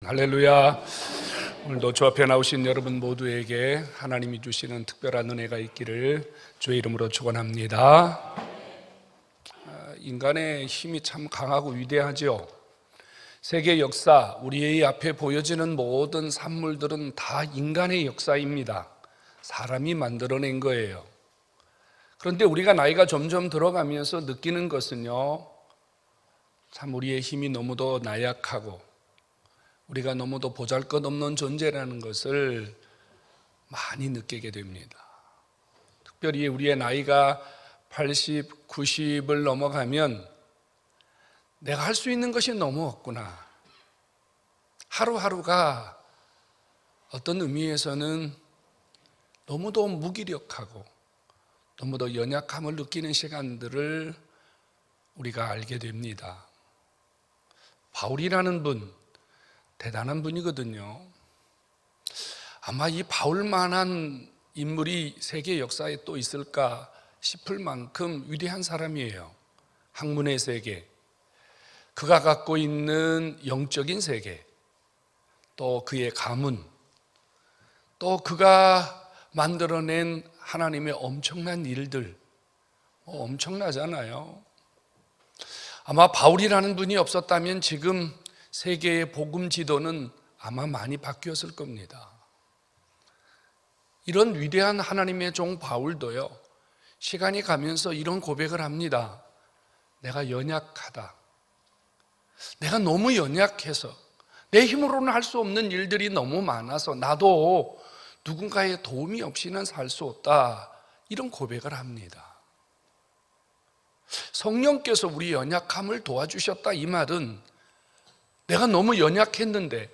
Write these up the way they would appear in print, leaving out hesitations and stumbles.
할렐루야. 오늘도 주 앞에 나오신 여러분 모두에게 하나님이 주시는 특별한 은혜가 있기를 주의 이름으로 축원합니다. 인간의 힘이 참 강하고 위대하죠. 세계 역사, 우리의 앞에 보여지는 모든 산물들은 다 인간의 역사입니다. 사람이 만들어낸 거예요. 그런데 우리가 나이가 점점 들어가면서 느끼는 것은요, 참 우리의 힘이 너무도 나약하고 우리가 너무도 보잘것없는 존재라는 것을 많이 느끼게 됩니다. 특별히 우리의 나이가 80, 90을 넘어가면 내가 할 수 있는 것이 너무 없구나. 하루하루가 어떤 의미에서는 너무도 무기력하고 너무도 연약함을 느끼는 시간들을 우리가 알게 됩니다. 바울이라는 분, 대단한 분이거든요. 아마 이 바울만한 인물이 세계 역사에 또 있을까 싶을 만큼 위대한 사람이에요. 학문의 세계, 그가 갖고 있는 영적인 세계, 또 그의 가문, 또 그가 만들어낸 하나님의 엄청난 일들, 엄청나잖아요. 아마 바울이라는 분이 없었다면 지금 세계의 복음 지도는 아마 많이 바뀌었을 겁니다. 이런 위대한 하나님의 종 바울도요, 시간이 가면서 이런 고백을 합니다. 내가 연약하다. 내가 너무 연약해서 내 힘으로는 할 수 없는 일들이 너무 많아서 나도 누군가의 도움이 없이는 살 수 없다. 이런 고백을 합니다. 성령께서 우리 연약함을 도와주셨다, 이 말은 내가 너무 연약했는데,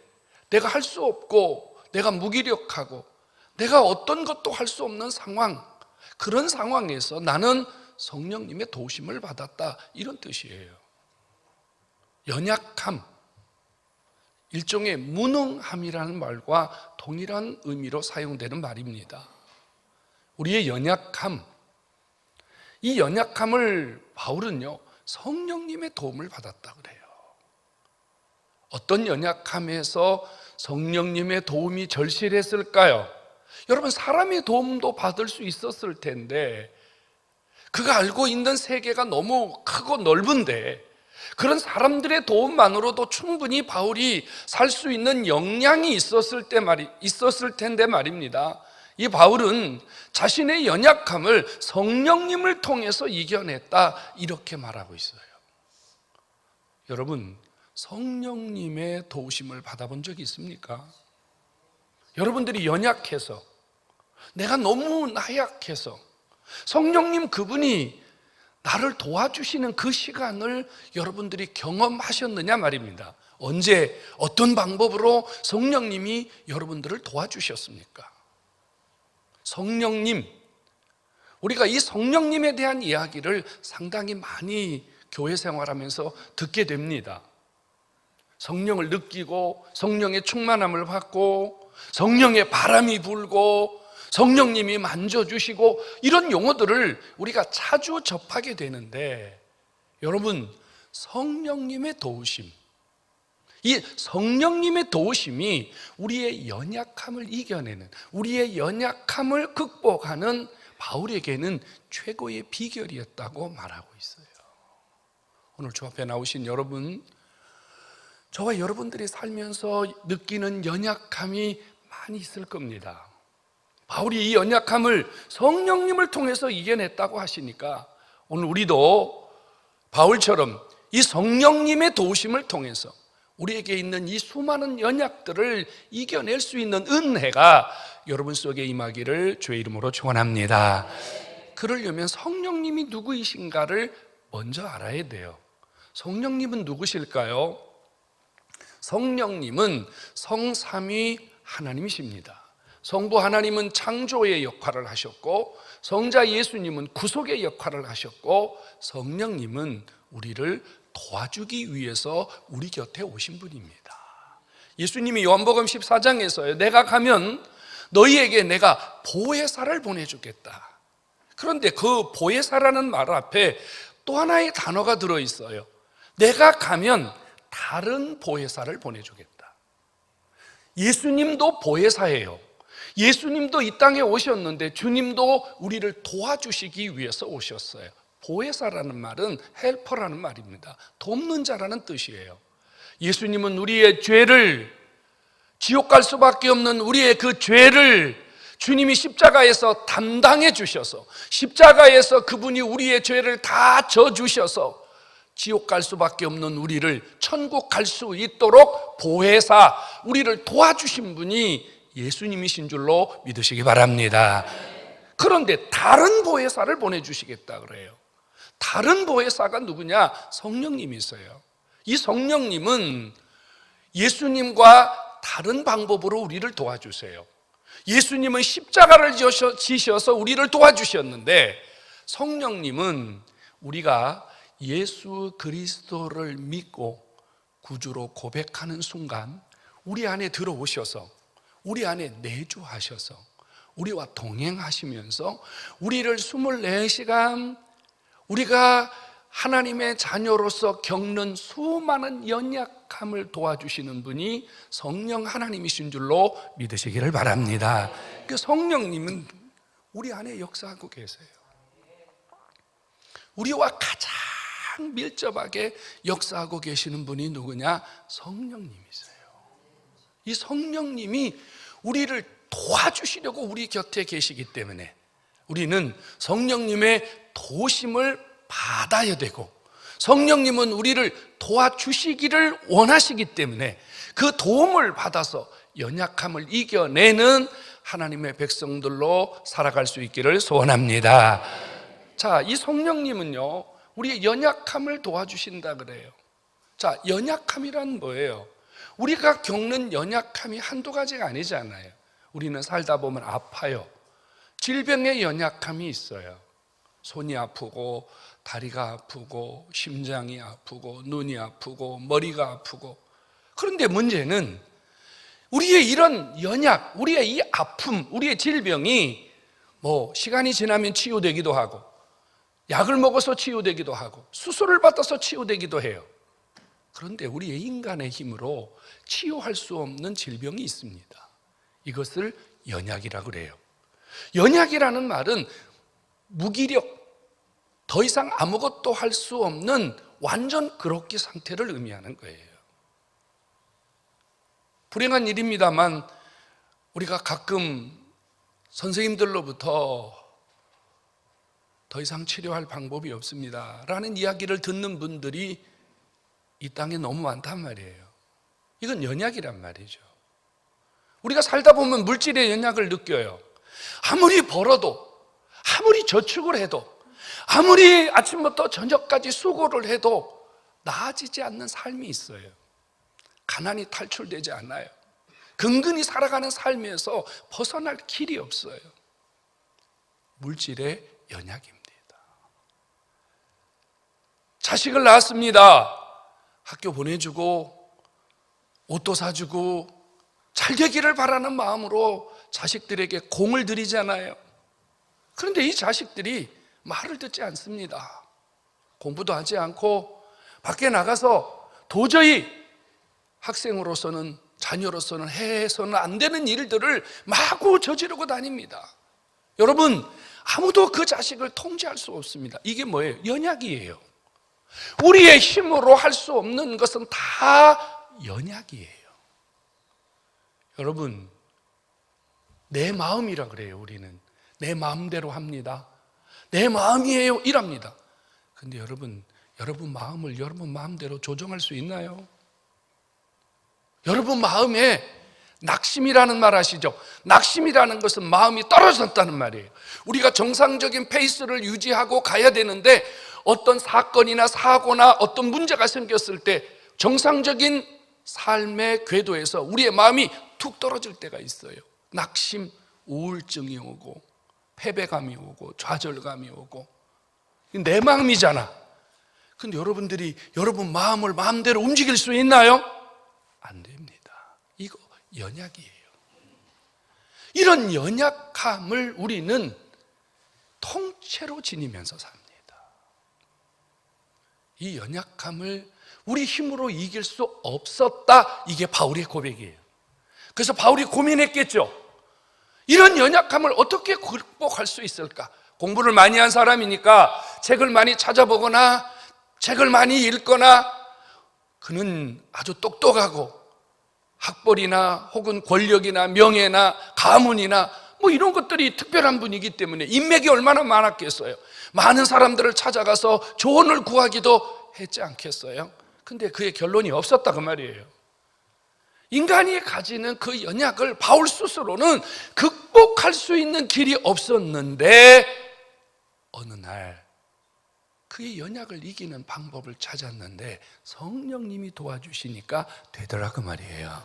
내가 할 수 없고 내가 무기력하고 내가 어떤 것도 할 수 없는 상황, 그런 상황에서 나는 성령님의 도우심을 받았다, 이런 뜻이에요. 연약함, 일종의 무능함이라는 말과 동일한 의미로 사용되는 말입니다. 우리의 연약함, 이 연약함을 바울은요, 성령님의 도움을 받았다 그래요. 어떤 연약함에서 성령님의 도움이 절실했을까요? 여러분, 사람의 도움도 받을 수 있었을 텐데, 그가 알고 있는 세계가 너무 크고 넓은데 그런 사람들의 도움만으로도 충분히 바울이 살 수 있는 역량이 있었을 텐데 말입니다. 이 바울은 자신의 연약함을 성령님을 통해서 이겨냈다, 이렇게 말하고 있어요. 여러분, 성령님의 도우심을 받아본 적이 있습니까? 여러분들이 연약해서, 내가 너무 나약해서 성령님 그분이 나를 도와주시는 그 시간을 여러분들이 경험하셨느냐 말입니다. 언제, 어떤 방법으로 성령님이 여러분들을 도와주셨습니까? 성령님, 우리가 이 성령님에 대한 이야기를 상당히 많이 교회 생활하면서 듣게 됩니다. 성령을 느끼고 성령의 충만함을 받고 성령의 바람이 불고 성령님이 만져주시고, 이런 용어들을 우리가 자주 접하게 되는데, 여러분, 성령님의 도우심, 이 성령님의 도우심이 우리의 연약함을 이겨내는, 우리의 연약함을 극복하는 바울에게는 최고의 비결이었다고 말하고 있어요. 오늘 주 앞에 나오신 여러분, 저와 여러분들이 살면서 느끼는 연약함이 많이 있을 겁니다. 바울이 이 연약함을 성령님을 통해서 이겨냈다고 하시니까 오늘 우리도 바울처럼 이 성령님의 도우심을 통해서 우리에게 있는 이 수많은 연약들을 이겨낼 수 있는 은혜가 여러분 속에 임하기를 주의 이름으로 축원합니다. 그러려면 성령님이 누구이신가를 먼저 알아야 돼요. 성령님은 누구실까요? 성령님은 성삼위 하나님이십니다. 성부 하나님은 창조의 역할을 하셨고, 성자 예수님은 구속의 역할을 하셨고, 성령님은 우리를 도와주기 위해서 우리 곁에 오신 분입니다. 예수님이 요한복음 14장에서요, 내가 가면 너희에게 내가 보혜사를 보내주겠다. 그런데 그 보혜사라는 말 앞에 또 하나의 단어가 들어있어요. 내가 가면 다른 보혜사를 보내주겠다. 예수님도 보혜사예요. 예수님도 이 땅에 오셨는데 주님도 우리를 도와주시기 위해서 오셨어요. 보혜사라는 말은 헬퍼라는 말입니다. 돕는 자라는 뜻이에요. 예수님은 우리의 죄를, 지옥 갈 수밖에 없는 우리의 그 죄를 주님이 십자가에서 담당해 주셔서, 십자가에서 그분이 우리의 죄를 다 져주셔서 지옥 갈 수밖에 없는 우리를 천국 갈 수 있도록 보혜사, 우리를 도와주신 분이 예수님이신 줄로 믿으시기 바랍니다. 그런데 다른 보혜사를 보내주시겠다 그래요. 다른 보혜사가 누구냐? 성령님이세요. 이 성령님은 예수님과 다른 방법으로 우리를 도와주세요. 예수님은 십자가를 지셔서 우리를 도와주셨는데, 성령님은 우리가 예수 그리스도를 믿고 구주로 고백하는 순간 우리 안에 들어오셔서 우리 안에 내주하셔서 우리와 동행하시면서 우리를 24시간 우리가 하나님의 자녀로서 겪는 수많은 연약함을 도와주시는 분이 성령 하나님이신 줄로 믿으시기를 바랍니다. 그 성령님은 우리 안에 역사하고 계세요. 우리와 가장 밀접하게 역사하고 계시는 분이 누구냐? 성령님이세요. 이 성령님이 우리를 도와주시려고 우리 곁에 계시기 때문에 우리는 성령님의 도심을 받아야 되고, 성령님은 우리를 도와주시기를 원하시기 때문에 그 도움을 받아서 연약함을 이겨내는 하나님의 백성들로 살아갈 수 있기를 소원합니다. 자, 이 성령님은요, 우리의 연약함을 도와주신다 그래요. 자, 연약함이란 뭐예요? 우리가 겪는 연약함이 한두 가지가 아니잖아요. 우리는 살다 보면 아파요. 질병의 연약함이 있어요. 손이 아프고 다리가 아프고 심장이 아프고 눈이 아프고 머리가 아프고. 그런데 문제는 우리의 이런 연약, 우리의 이 아픔, 우리의 질병이 시간이 지나면 치유되기도 하고 약을 먹어서 치유되기도 하고 수술을 받아서 치유되기도 해요. 그런데 우리의 인간의 힘으로 치유할 수 없는 질병이 있습니다. 이것을 연약이라고 그래요. 연약이라는 말은 무기력, 더 이상 아무것도 할 수 없는 완전 그렇게 상태를 의미하는 거예요. 불행한 일입니다만 우리가 가끔 선생님들로부터 더 이상 치료할 방법이 없습니다 라는 이야기를 듣는 분들이 이 땅에 너무 많단 말이에요. 이건 연약이란 말이죠. 우리가 살다 보면 물질의 연약을 느껴요. 아무리 벌어도, 아무리 저축을 해도, 아무리 아침부터 저녁까지 수고를 해도 나아지지 않는 삶이 있어요. 가난이 탈출되지 않아요. 근근히 살아가는 삶에서 벗어날 길이 없어요. 물질의 연약입니다. 자식을 낳았습니다. 학교 보내주고 옷도 사주고 잘 되기를 바라는 마음으로 자식들에게 공을 들이잖아요. 그런데 이 자식들이 말을 듣지 않습니다. 공부도 하지 않고 밖에 나가서 도저히 학생으로서는, 자녀로서는 해서는 안 되는 일들을 마구 저지르고 다닙니다. 여러분, 아무도 그 자식을 통제할 수 없습니다. 이게 뭐예요? 연약이에요. 우리의 힘으로 할 수 없는 것은 다 연약이에요. 여러분, 내 마음이라 그래요. 우리는 내 마음대로 합니다. 내 마음이에요 이랍니다. 근데 여러분 마음을 여러분 마음대로 조정할 수 있나요? 여러분 마음에 낙심이라는 말 아시죠? 낙심이라는 것은 마음이 떨어졌다는 말이에요. 우리가 정상적인 페이스를 유지하고 가야 되는데 어떤 사건이나 사고나 어떤 문제가 생겼을 때 정상적인 삶의 궤도에서 우리의 마음이 툭 떨어질 때가 있어요. 낙심, 우울증이 오고 패배감이 오고 좌절감이 오고. 내 마음이잖아. 근데 여러분들이 여러분 마음을 마음대로 움직일 수 있나요? 안 됩니다. 이거 연약이에요. 이런 연약함을 우리는 통째로 지니면서 삽니다. 이 연약함을 우리 힘으로 이길 수 없었다. 이게 바울의 고백이에요. 그래서 바울이 고민했겠죠. 이런 연약함을 어떻게 극복할 수 있을까? 공부를 많이 한 사람이니까 책을 많이 찾아보거나 책을 많이 읽거나, 그는 아주 똑똑하고 학벌이나 혹은 권력이나 명예나 가문이나 뭐 이런 것들이 특별한 분이기 때문에 인맥이 얼마나 많았겠어요. 많은 사람들을 찾아가서 조언을 구하기도 했지 않겠어요? 근데 그의 결론이 없었다 그 말이에요. 인간이 가지는 그 연약을 바울 스스로는 극복할 수 있는 길이 없었는데, 어느 날 그의 연약을 이기는 방법을 찾았는데 성령님이 도와주시니까 되더라 그 말이에요.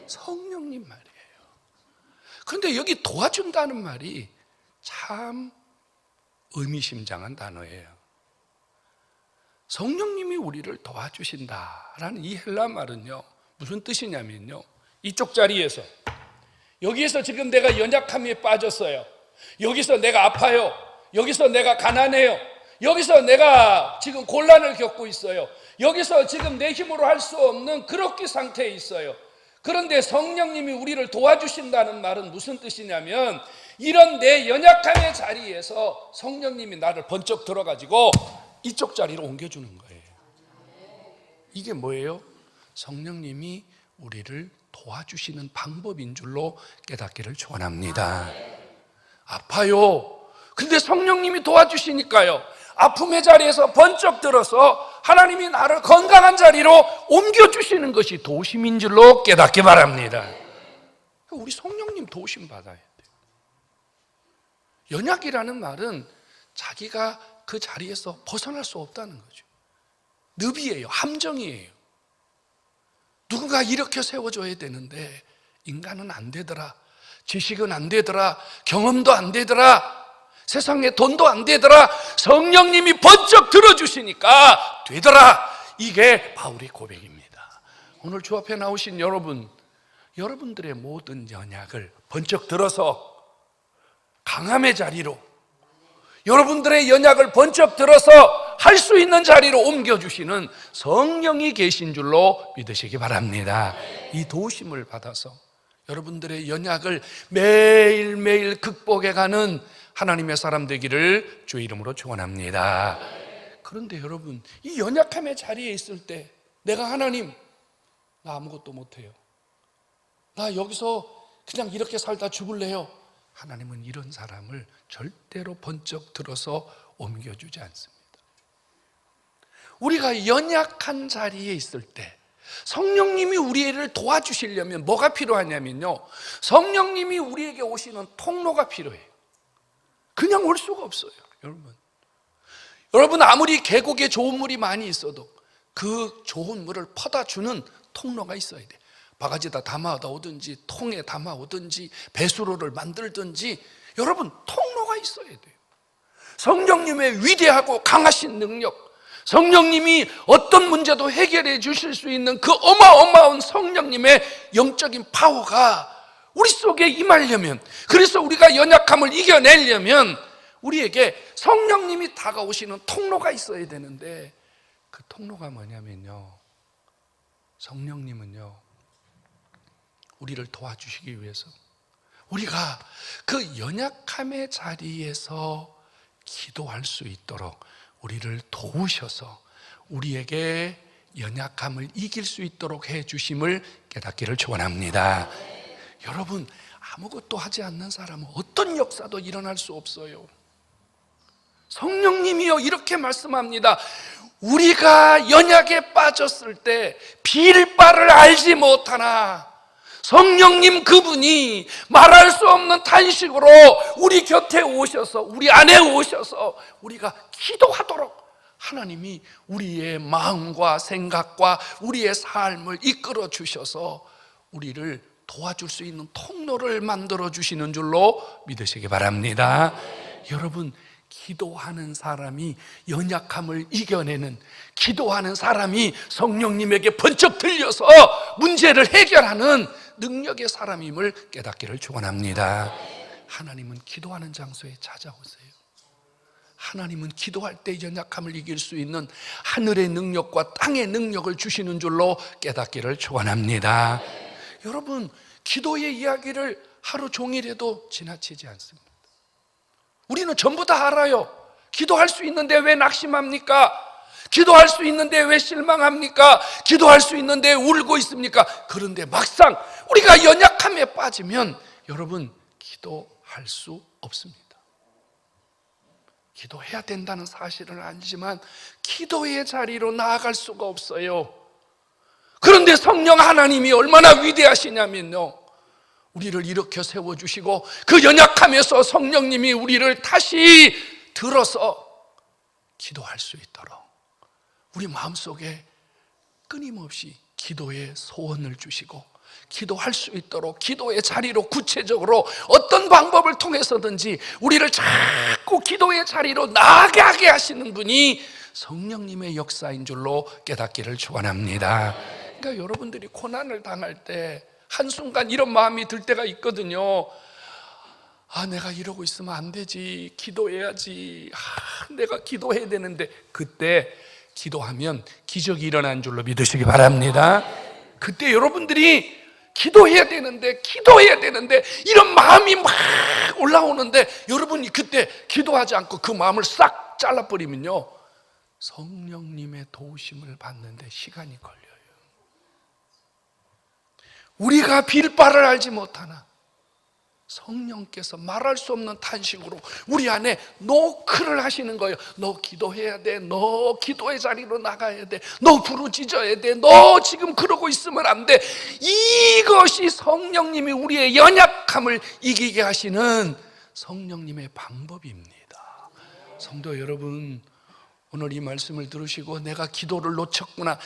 성령님 말이에요. 그런데 여기 도와준다는 말이 참 의미심장한 단어예요. 성령님이 우리를 도와주신다라는 이 헬라 말은요, 무슨 뜻이냐면요, 이쪽 자리에서, 여기에서 지금 내가 연약함에 빠졌어요. 여기서 내가 아파요. 여기서 내가 가난해요. 여기서 내가 지금 곤란을 겪고 있어요. 여기서 지금 내 힘으로 할 수 없는 그렇게 상태에 있어요. 그런데 성령님이 우리를 도와주신다는 말은 무슨 뜻이냐면, 이런 내 연약함의 자리에서 성령님이 나를 번쩍 들어가지고 이쪽 자리로 옮겨주는 거예요. 이게 뭐예요? 성령님이 우리를 도와주시는 방법인 줄로 깨닫기를 축원합니다. 아파요. 근데 성령님이 도와주시니까요, 아픔의 자리에서 번쩍 들어서 하나님이 나를 건강한 자리로 옮겨주시는 것이 도심인 줄로 깨닫기 바랍니다. 우리 성령님 도심 받아야 돼요. 연약이라는 말은 자기가 그 자리에서 벗어날 수 없다는 거죠. 늪이에요. 함정이에요. 누군가 이렇게 세워줘야 되는데 인간은 안 되더라. 지식은 안 되더라. 경험도 안 되더라. 세상에 돈도 안 되더라. 성령님이 번쩍 들어주시니까 되더라. 이게 바울의 고백입니다. 오늘 주 앞에 나오신 여러분, 여러분들의 모든 연약을 번쩍 들어서 강함의 자리로, 여러분들의 연약을 번쩍 들어서 할 수 있는 자리로 옮겨주시는 성령이 계신 줄로 믿으시기 바랍니다. 이 도심을 받아서 여러분들의 연약을 매일매일 극복해가는 하나님의 사람 되기를 주의 이름으로 축원합니다. 그런데 여러분, 이 연약함의 자리에 있을 때 내가 하나님, 나 아무것도 못해요. 나 여기서 그냥 이렇게 살다 죽을래요. 하나님은 이런 사람을 절대로 번쩍 들어서 옮겨주지 않습니다. 우리가 연약한 자리에 있을 때 성령님이 우리를 도와주시려면 뭐가 필요하냐면요, 성령님이 우리에게 오시는 통로가 필요해요. 그냥 올 수가 없어요. 여러분 아무리 계곡에 좋은 물이 많이 있어도 그 좋은 물을 퍼다 주는 통로가 있어야 돼요. 바가지에다 담아다 오든지 통에 담아 오든지 배수로를 만들든지, 여러분 통로가 있어야 돼요. 성령님의 위대하고 강하신 능력, 성령님이 어떤 문제도 해결해 주실 수 있는 그 어마어마한 성령님의 영적인 파워가 우리 속에 임하려면, 그래서 우리가 연약함을 이겨내려면 우리에게 성령님이 다가오시는 통로가 있어야 되는데, 그 통로가 뭐냐면요, 성령님은요 우리를 도와주시기 위해서 우리가 그 연약함의 자리에서 기도할 수 있도록 우리를 도우셔서 우리에게 연약함을 이길 수 있도록 해주심을 깨닫기를 축원합니다. 여러분, 아무것도 하지 않는 사람은 어떤 역사도 일어날 수 없어요. 성령님이요 이렇게 말씀합니다. 우리가 연약에 빠졌을 때 빌 바를 알지 못하나 성령님 그분이 말할 수 없는 탄식으로 우리 곁에 오셔서, 우리 안에 오셔서 우리가 기도하도록 하나님이 우리의 마음과 생각과 우리의 삶을 이끌어 주셔서 우리를 도와줄 수 있는 통로를 만들어 주시는 줄로 믿으시기 바랍니다. 여러분, 기도하는 사람이 연약함을 이겨내는, 기도하는 사람이 성령님에게 번쩍 들려서 문제를 해결하는 능력의 사람임을 깨닫기를 축원합니다. 하나님은 기도하는 장소에 찾아오세요. 하나님은 기도할 때 연약함을 이길 수 있는 하늘의 능력과 땅의 능력을 주시는 줄로 깨닫기를 축원합니다. 여러분, 기도의 이야기를 하루 종일 해도 지나치지 않습니다. 우리는 전부 다 알아요. 기도할 수 있는데 왜 낙심합니까? 기도할 수 있는데 왜 실망합니까? 기도할 수 있는데 울고 있습니까? 그런데 막상 우리가 연약함에 빠지면 여러분, 기도할 수 없습니다. 기도해야 된다는 사실은 알지만 기도의 자리로 나아갈 수가 없어요. 그런데 성령 하나님이 얼마나 위대하시냐면요, 우리를 일으켜 세워주시고 그 연약함에서 성령님이 우리를 다시 들어서 기도할 수 있도록 우리 마음속에 끊임없이 기도의 소원을 주시고 기도할 수 있도록 기도의 자리로 구체적으로 어떤 방법을 통해서든지 우리를 자꾸 기도의 자리로 나아가게 하시는 분이 성령님의 역사인 줄로 깨닫기를 축원합니다. 그러니까 여러분들이 고난을 당할 때 한순간 이런 마음이 들 때가 있거든요. 아, 내가 이러고 있으면 안 되지, 기도해야지, 내가 기도해야 되는데, 그때 기도하면 기적이 일어난 줄로 믿으시기 바랍니다. 그때 여러분들이 기도해야 되는데 이런 마음이 막 올라오는데 여러분이 그때 기도하지 않고 그 마음을 싹 잘라버리면요, 성령님의 도우심을 받는데 시간이 걸려요. 우리가 빌 바를 알지 못하나 성령께서 말할 수 없는 탄식으로 우리 안에 노크를 하시는 거예요. 너 기도해야 돼, 너 기도의 자리로 나가야 돼, 너 부르짖어야 돼, 너 지금 그러고 있으면 안 돼. 이것이 성령님이 우리의 연약함을 이기게 하시는 성령님의 방법입니다. 성도 여러분, 오늘 이 말씀을 들으시고 내가 기도를 놓쳤구나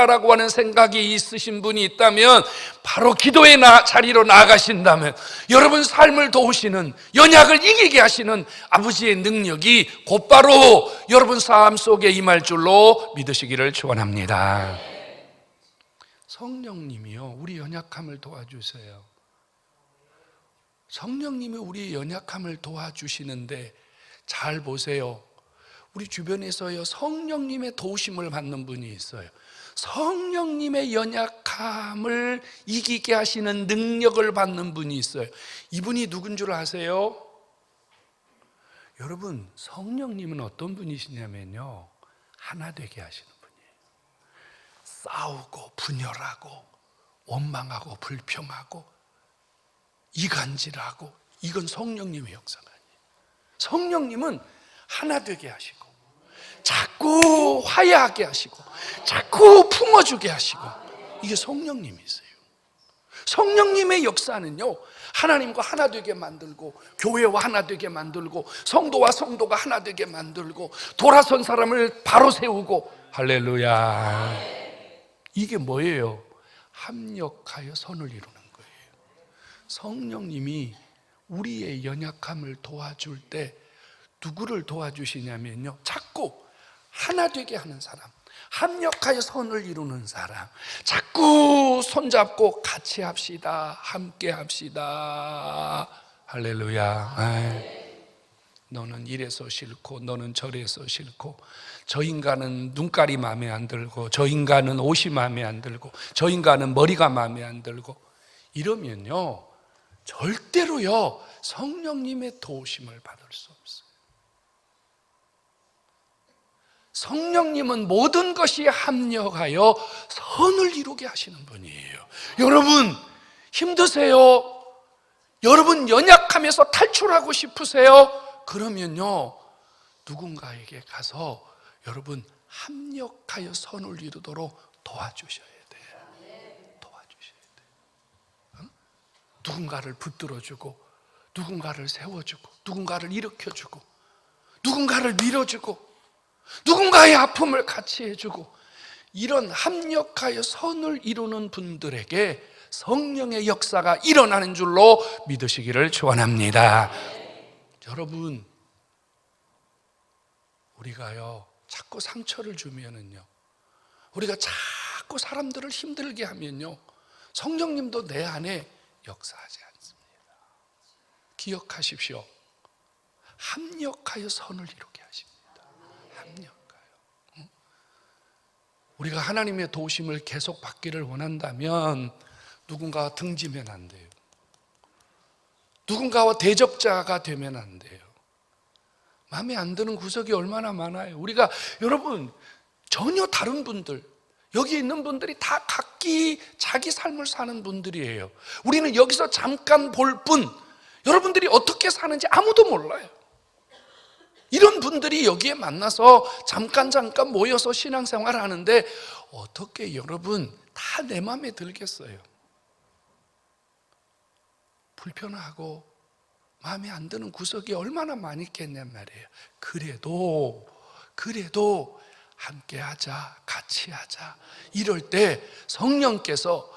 라고 하는 생각이 있으신 분이 있다면, 바로 기도의 자리로 나아가신다면 여러분 삶을 도우시는, 연약을 이기게 하시는 아버지의 능력이 곧바로 여러분 삶 속에 임할 줄로 믿으시기를 축원합니다. 성령님이요, 우리 연약함을 도와주세요. 성령님이 우리 연약함을 도와주시는데, 잘 보세요. 우리 주변에서요, 성령님의 도우심을 받는 분이 있어요. 성령님의 연약함을 이기게 하시는 능력을 받는 분이 있어요. 이분이 누군 줄 아세요? 여러분, 성령님은 어떤 분이시냐면요, 하나 되게 하시는 분이에요. 싸우고 분열하고 원망하고 불평하고 이간질하고, 이건 성령님의 역사가 아니에요. 성령님은 하나 되게 하시고 자꾸 화해하게 하시고 자꾸 품어주게 하시고, 이게 성령님이세요. 성령님의 역사는요, 하나님과 하나 되게 만들고 교회와 하나 되게 만들고 성도와 성도가 하나 되게 만들고 돌아선 사람을 바로 세우고, 할렐루야. 이게 뭐예요? 합력하여 선을 이루는 거예요. 성령님이 우리의 연약함을 도와줄 때 누구를 도와주시냐면요, 자꾸 하나 되게 하는 사람, 합력하여 선을 이루는 사람, 자꾸 손잡고 같이 합시다, 함께 합시다. 할렐루야. 너는 이래서 싫고 너는 저래서 싫고, 저 인간은 눈깔이 마음에 안 들고 저 인간은 옷이 마음에 안 들고 저 인간은 머리가 마음에 안 들고, 이러면요 절대로요 성령님의 도우심을 받을 수 없어요. 성령님은 모든 것이 합력하여 선을 이루게 하시는 분이에요. 여러분 힘드세요? 여러분 연약함에서 탈출하고 싶으세요? 그러면요 누군가에게 가서 여러분 합력하여 선을 이루도록 도와주셔야 돼요. 도와주셔야 돼요. 누군가를 붙들어주고 누군가를 세워주고 누군가를 일으켜주고 누군가를 밀어주고 누군가의 아픔을 같이 해주고, 이런 합력하여 선을 이루는 분들에게 성령의 역사가 일어나는 줄로 믿으시기를 축원합니다. 여러분, 우리가요 자꾸 상처를 주면은요, 우리가 자꾸 사람들을 힘들게 하면요, 성령님도 내 안에 역사하지 않습니다. 기억하십시오. 합력하여 선을 이루게 하십니다. 합력하여. 우리가 하나님의 도우심을 계속 받기를 원한다면 누군가와 등지면 안 돼요. 누군가와 대적자가 되면 안 돼요. 마음에 안 드는 구석이 얼마나 많아요. 우리가 여러분 전혀 다른 분들, 여기 있는 분들이 다 각기 자기 삶을 사는 분들이에요. 우리는 여기서 잠깐 볼 뿐, 여러분들이 어떻게 사는지 아무도 몰라요. 이런 분들이 여기에 만나서 잠깐 모여서 신앙생활 하는데 어떻게 여러분 다 내 마음에 들겠어요? 불편하고 마음에 안 드는 구석이 얼마나 많이 있겠냔 말이에요. 그래도 함께 하자, 같이 하자. 이럴 때 성령께서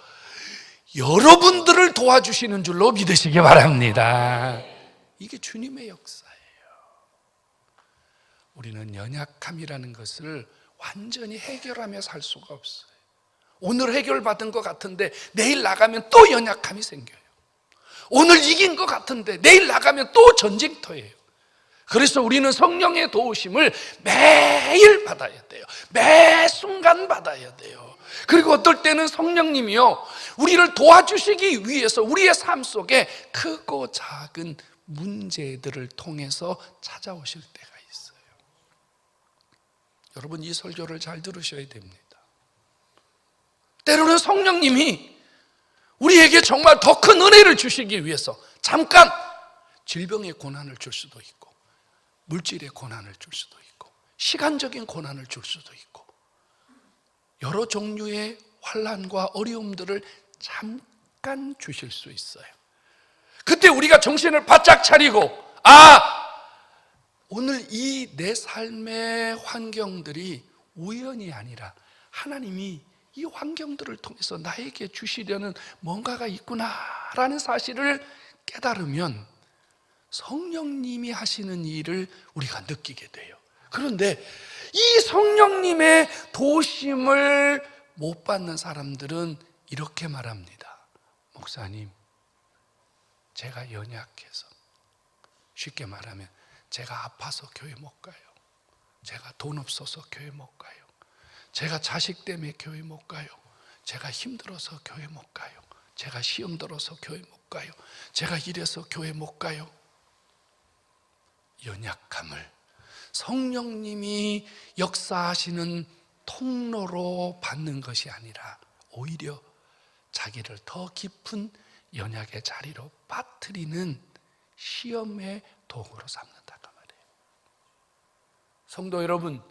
여러분들을 도와주시는 줄로 믿으시기 바랍니다. 이게 주님의 역사예요. 우리는 연약함이라는 것을 완전히 해결하며 살 수가 없어요. 오늘 해결받은 것 같은데 내일 나가면 또 연약함이 생겨요. 오늘 이긴 것 같은데 내일 나가면 또 전쟁터예요. 그래서 우리는 성령의 도우심을 매일 받아야 돼요. 매 순간 받아야 돼요. 그리고 어떨 때는 성령님이요, 우리를 도와주시기 위해서 우리의 삶 속에 크고 작은 문제들을 통해서 찾아오실 때가 있어요. 여러분 이 설교를 잘 들으셔야 됩니다. 때로는 성령님이 우리에게 정말 더 큰 은혜를 주시기 위해서 잠깐 질병의 고난을 줄 수도 있고, 물질의 고난을 줄 수도 있고, 시간적인 고난을 줄 수도 있고, 여러 종류의 환난과 어려움들을 잠깐 주실 수 있어요. 그때 우리가 정신을 바짝 차리고, 오늘 이 내 삶의 환경들이 우연이 아니라 하나님이 이 환경들을 통해서 나에게 주시려는 뭔가가 있구나라는 사실을 깨달으면 성령님이 하시는 일을 우리가 느끼게 돼요. 그런데 이 성령님의 도우심을 못 받는 사람들은 이렇게 말합니다. 목사님, 제가 연약해서, 쉽게 말하면 제가 아파서 교회 못 가요. 제가 돈 없어서 교회 못 가요. 제가 자식 때문에 교회 못 가요. 제가 힘들어서 교회 못 가요. 제가 시험 들어서 교회 못 가요. 제가 이래서 교회 못 가요. 연약함을 성령님이 역사하시는 통로로 받는 것이 아니라 오히려 자기를 더 깊은 연약의 자리로 빠뜨리는 시험의 도구로 삼는다고 말이에요. 성도 여러분,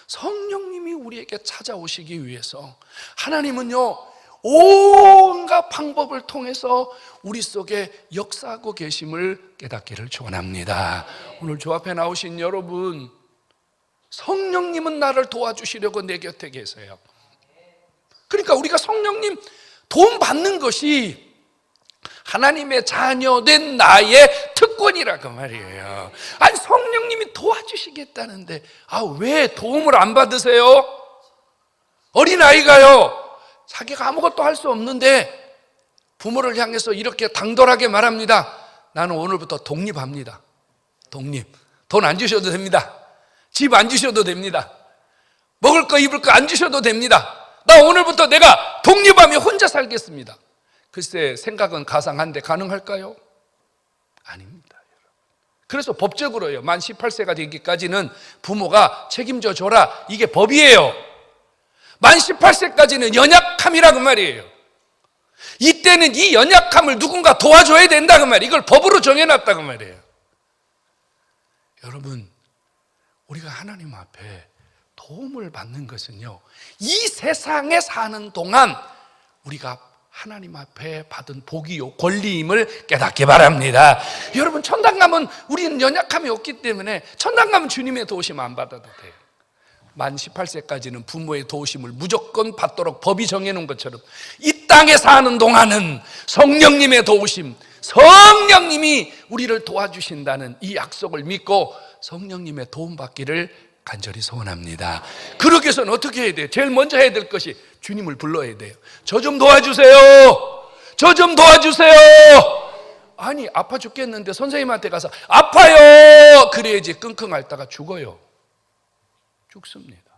성령님이 우리에게 찾아오시기 위해서 하나님은요, 온갖 방법을 통해서 우리 속에 역사하고 계심을 깨닫기를 축원합니다. 오늘 주 앞에 나오신 여러분, 성령님은 나를 도와주시려고 내 곁에 계세요. 그러니까 우리가 성령님 도움 받는 것이 하나님의 자녀된 나의 특권이라고 말이에요. 아니 성령님이 도와주시겠다는데 왜 도움을 안 받으세요? 어린아이가요, 자기가 아무것도 할 수 없는데 부모를 향해서 이렇게 당돌하게 말합니다. 나는 오늘부터 독립합니다. 독립. 돈 안 주셔도 됩니다. 집 안 주셔도 됩니다. 먹을 거 입을 거 안 주셔도 됩니다. 나 오늘부터 내가 독립하며 혼자 살겠습니다. 글쎄 생각은 가상한데 가능할까요? 아닙니다. 그래서 법적으로요, 만 18세가 되기까지는 부모가 책임져 줘라, 이게 법이에요. 만 18세까지는 연약함이라고 말이에요. 이때는 이 연약함을 누군가 도와줘야 된다고 말이에요. 이걸 법으로 정해놨다고 말이에요. 여러분, 우리가 하나님 앞에 도움을 받는 것은요, 이 세상에 사는 동안 우리가 하나님 앞에 받은 복이요 권리임을 깨닫기 바랍니다. 여러분, 천당 가면 우리는 연약함이 없기 때문에 천당 가면 주님의 도우심 안 받아도 돼요. 만 18세까지는 부모의 도우심을 무조건 받도록 법이 정해놓은 것처럼 이 땅에 사는 동안은 성령님의 도우심, 성령님이 우리를 도와주신다는 이 약속을 믿고 성령님의 도움받기를 간절히 소원합니다. 그러기 위해서는 어떻게 해야 돼요? 제일 먼저 해야 될 것이 주님을 불러야 돼요. 저 좀 도와주세요. 저 좀 도와주세요. 아니 아파 죽겠는데 선생님한테 가서 아파요 그래야지 끙끙 앓다가 죽어요. 죽습니다.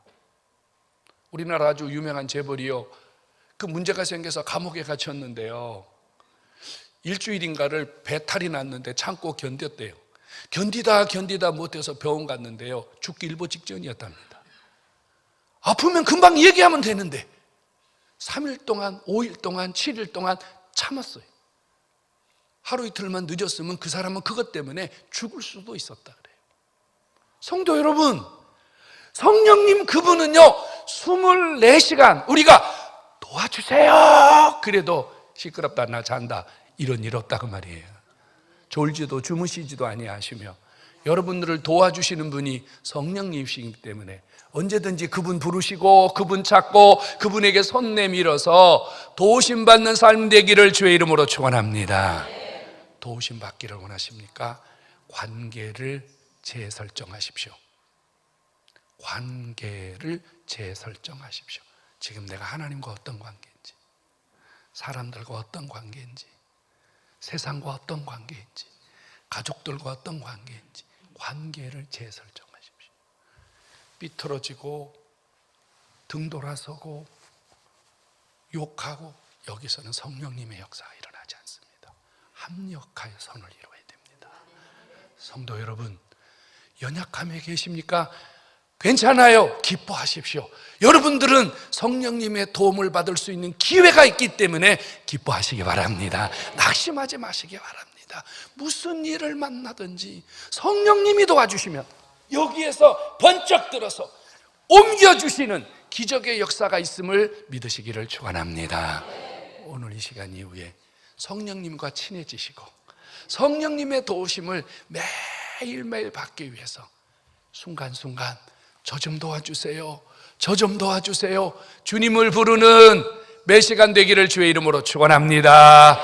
우리나라 아주 유명한 재벌이요. 그 문제가 생겨서 감옥에 갇혔는데요. 일주일인가를 배탈이 났는데 참고 견뎠대요. 견디다 못해서 병원 갔는데요. 죽기 일보 직전이었답니다. 아프면 금방 얘기하면 되는데 3일 동안, 5일 동안, 7일 동안 참았어요. 하루 이틀만 늦었으면 그 사람은 그것 때문에 죽을 수도 있었다 그래요. 성도 여러분, 성령님 그분은요 24시간 우리가 도와주세요 그래도 시끄럽다 나 잔다 이런 일 없다고 말이에요. 졸지도 주무시지도 아니하시며 여러분들을 도와주시는 분이 성령님이시기 때문에 언제든지 그분 부르시고 그분 찾고 그분에게 손 내밀어서 도우심 받는 삶 되기를 주의 이름으로 축원합니다. 도우심 받기를 원하십니까? 관계를 재설정하십시오. 관계를 재설정하십시오. 지금 내가 하나님과 어떤 관계인지, 사람들과 어떤 관계인지, 세상과 어떤 관계인지, 가족들과 어떤 관계인지 관계를 재설정하십시오. 삐뚤어지고 등 돌아서고 욕하고 여기서는 성령님의 역사가 일어나지 않습니다. 합력하여 선을 이루어야 됩니다. 성도 여러분, 연약함에 계십니까? 괜찮아요. 기뻐하십시오. 여러분들은 성령님의 도움을 받을 수 있는 기회가 있기 때문에 기뻐하시기 바랍니다. 낙심하지 마시기 바랍니다. 무슨 일을 만나든지 성령님이 도와주시면 여기에서 번쩍 들어서 옮겨주시는 기적의 역사가 있음을 믿으시기를 축원합니다. 오늘 이 시간 이후에 성령님과 친해지시고 성령님의 도우심을 매일매일 받기 위해서 순간순간 저 좀 도와주세요, 저 좀 도와주세요 주님을 부르는 매 시간 되기를 주의 이름으로 축원합니다.